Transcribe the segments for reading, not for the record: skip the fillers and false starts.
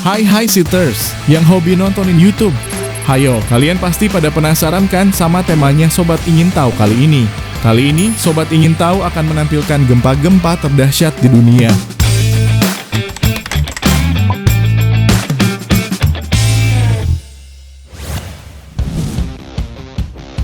Hai Sitters yang hobi nontonin YouTube. Hayo, kalian pasti pada penasaran kan sama temanya Sobat Ingin Tahu kali ini. Kali ini, Sobat Ingin Tahu akan menampilkan gempa-gempa terdahsyat di dunia.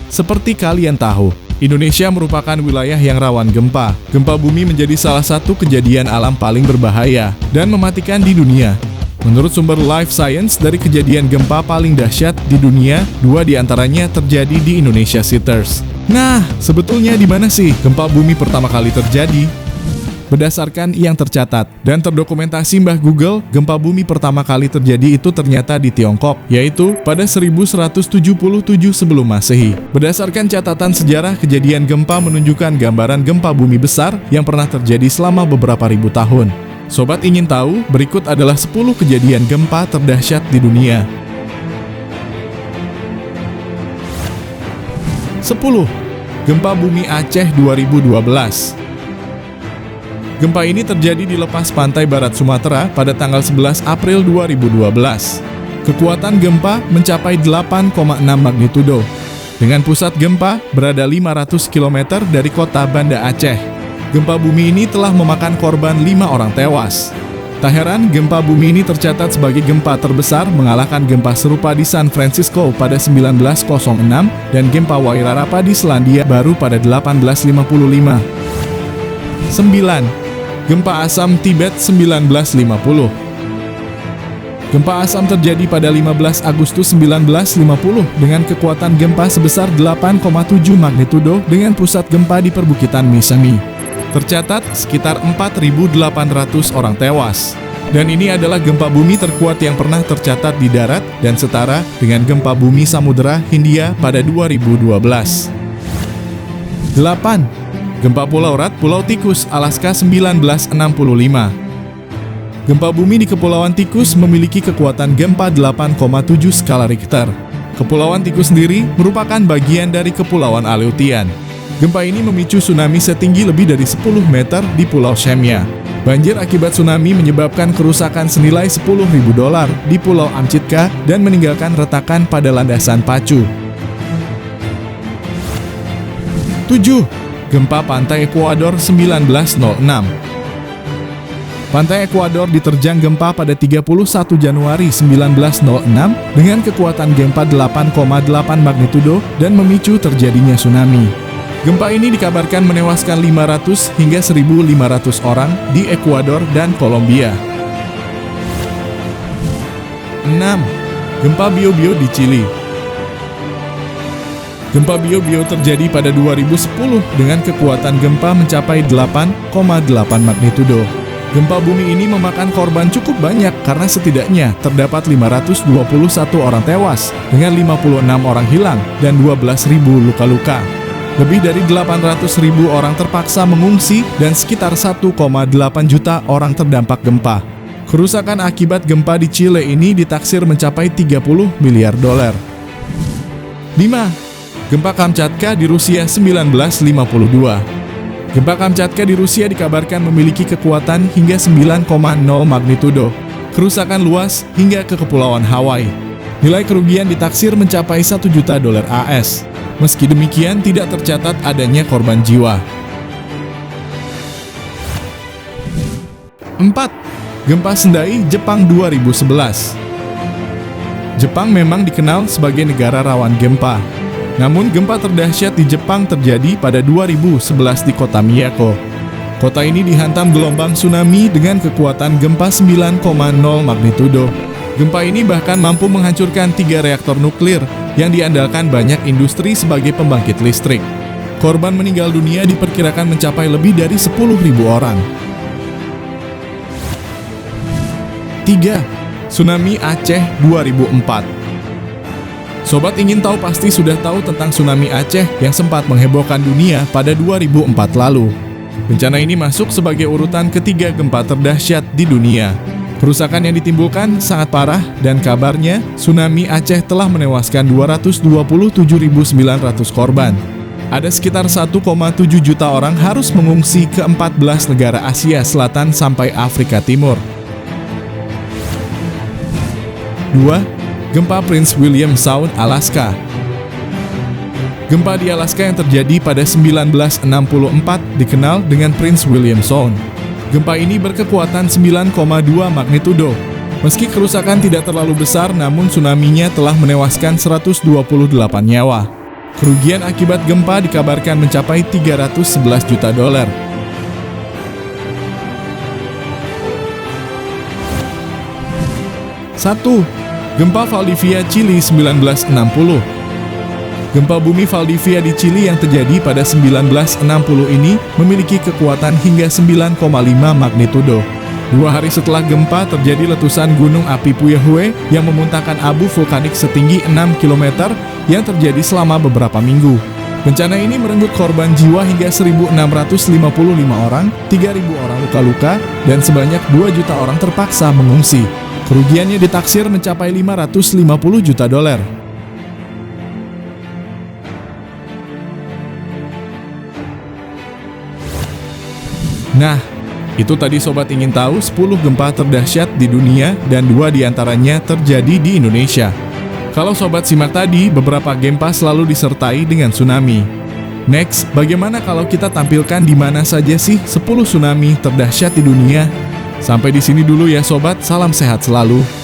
Seperti kalian tahu, Indonesia merupakan wilayah yang rawan gempa. Gempa bumi menjadi salah satu kejadian alam paling berbahaya dan mematikan di dunia. Menurut sumber Life Science, dari kejadian gempa paling dahsyat di dunia, 2 diantaranya terjadi di Indonesia Sitters. Nah, sebetulnya di mana sih gempa bumi pertama kali terjadi? Berdasarkan yang tercatat dan terdokumentasi Mbah Google, gempa bumi pertama kali terjadi itu ternyata di Tiongkok, yaitu pada 1177 sebelum Masehi. Berdasarkan catatan sejarah, kejadian gempa menunjukkan gambaran gempa bumi besar yang pernah terjadi selama beberapa ribu tahun. Sobat ingin tahu, berikut adalah 10 kejadian gempa terdahsyat di dunia. 10. Gempa bumi Aceh 2012. Gempa ini terjadi di lepas pantai barat Sumatera pada tanggal 11 April 2012. Kekuatan gempa mencapai 8,6 magnitudo. Dengan pusat gempa berada 500 km dari kota Banda Aceh. Gempa bumi ini telah memakan korban 5 orang tewas. Tak heran, gempa bumi ini tercatat sebagai gempa terbesar, mengalahkan gempa serupa di San Francisco pada 1906 dan gempa Wairarapa di Selandia Baru pada 1855. 9. Gempa Assam Tibet 1950. Gempa Assam terjadi pada 15 Agustus 1950 dengan kekuatan gempa sebesar 8,7 magnitudo dengan pusat gempa di perbukitan Misami. Tercatat sekitar 4.800 orang tewas. Dan ini adalah gempa bumi terkuat yang pernah tercatat di darat dan setara dengan gempa bumi Samudera Hindia pada 2012. 8. Gempa Pulau Rat, Pulau Tikus, Alaska 1965. Gempa bumi di Kepulauan Tikus memiliki kekuatan gempa 8,7 skala Richter. Kepulauan Tikus sendiri merupakan bagian dari Kepulauan Aleutian. Gempa ini memicu tsunami setinggi lebih dari 10 meter di Pulau Shemya. Banjir akibat tsunami menyebabkan kerusakan senilai $10.000 di Pulau Amchitka dan meninggalkan retakan pada landasan pacu. 7. Gempa Pantai Ekuador 1906. Pantai Ekuador diterjang gempa pada 31 Januari 1906 dengan kekuatan gempa 8,8 magnitudo dan memicu terjadinya tsunami. Gempa ini dikabarkan menewaskan 500 hingga 1.500 orang di Ekuador dan Kolombia. 6. Gempa Biobio di Chili. Gempa Biobio terjadi pada 2010 dengan kekuatan gempa mencapai 8,8 magnitudo. Gempa bumi ini memakan korban cukup banyak karena setidaknya terdapat 521 orang tewas dengan 56 orang hilang dan 12.000 luka-luka. Lebih dari 800.000 orang terpaksa mengungsi dan sekitar 1,8 juta orang terdampak gempa. Kerusakan akibat gempa di Chile ini ditaksir mencapai $30 miliar. 5. Gempa Kamchatka di Rusia 1952. Gempa Kamchatka di Rusia dikabarkan memiliki kekuatan hingga 9,0 magnitudo. Kerusakan luas hingga ke Kepulauan Hawaii. Nilai kerugian ditaksir mencapai $1 juta AS. Meski demikian, tidak tercatat adanya korban jiwa. 4. Gempa Sendai, Jepang 2011. Jepang memang dikenal sebagai negara rawan gempa. Namun, gempa terdahsyat di Jepang terjadi pada 2011 di kota Miyako. Kota ini dihantam gelombang tsunami dengan kekuatan gempa 9,0 magnitudo. Gempa ini bahkan mampu menghancurkan 3 reaktor nuklir yang diandalkan banyak industri sebagai pembangkit listrik. Korban meninggal dunia diperkirakan mencapai lebih dari 10.000 orang. 3. Tsunami Aceh 2004. Sobat ingin tahu pasti sudah tahu tentang tsunami Aceh yang sempat menghebohkan dunia pada 2004 lalu. Bencana ini masuk sebagai urutan ketiga gempa terdahsyat di dunia. Kerusakan yang ditimbulkan sangat parah dan kabarnya tsunami Aceh telah menewaskan 227.900 korban. Ada sekitar 1,7 juta orang harus mengungsi ke 14 negara Asia Selatan sampai Afrika Timur. 2. Gempa Prince William Sound, Alaska. Gempa di Alaska yang terjadi pada 1964 dikenal dengan Prince William Sound. Gempa ini berkekuatan 9,2 magnitudo. Meski kerusakan tidak terlalu besar, namun tsunami-nya telah menewaskan 128 nyawa. Kerugian akibat gempa dikabarkan mencapai 311 juta dolar. Satu. Gempa Valdivia, Chili 1960. Gempa bumi Valdivia di Chili yang terjadi pada 1960 ini memiliki kekuatan hingga 9,5 magnitudo. 2 hari setelah gempa terjadi letusan gunung api Puyehue yang memuntahkan abu vulkanik setinggi 6 km yang terjadi selama beberapa minggu. Bencana ini merenggut korban jiwa hingga 1.655 orang, 3.000 orang luka-luka, dan sebanyak 2 juta orang terpaksa mengungsi. Kerugiannya ditaksir mencapai 550 juta dolar. Nah, itu tadi sobat ingin tahu 10 gempa terdahsyat di dunia dan 2 diantaranya terjadi di Indonesia. Kalau sobat simak tadi, beberapa gempa selalu disertai dengan tsunami. Next, bagaimana kalau kita tampilkan di mana saja sih 10 tsunami terdahsyat di dunia? Sampai di sini dulu ya sobat, salam sehat selalu.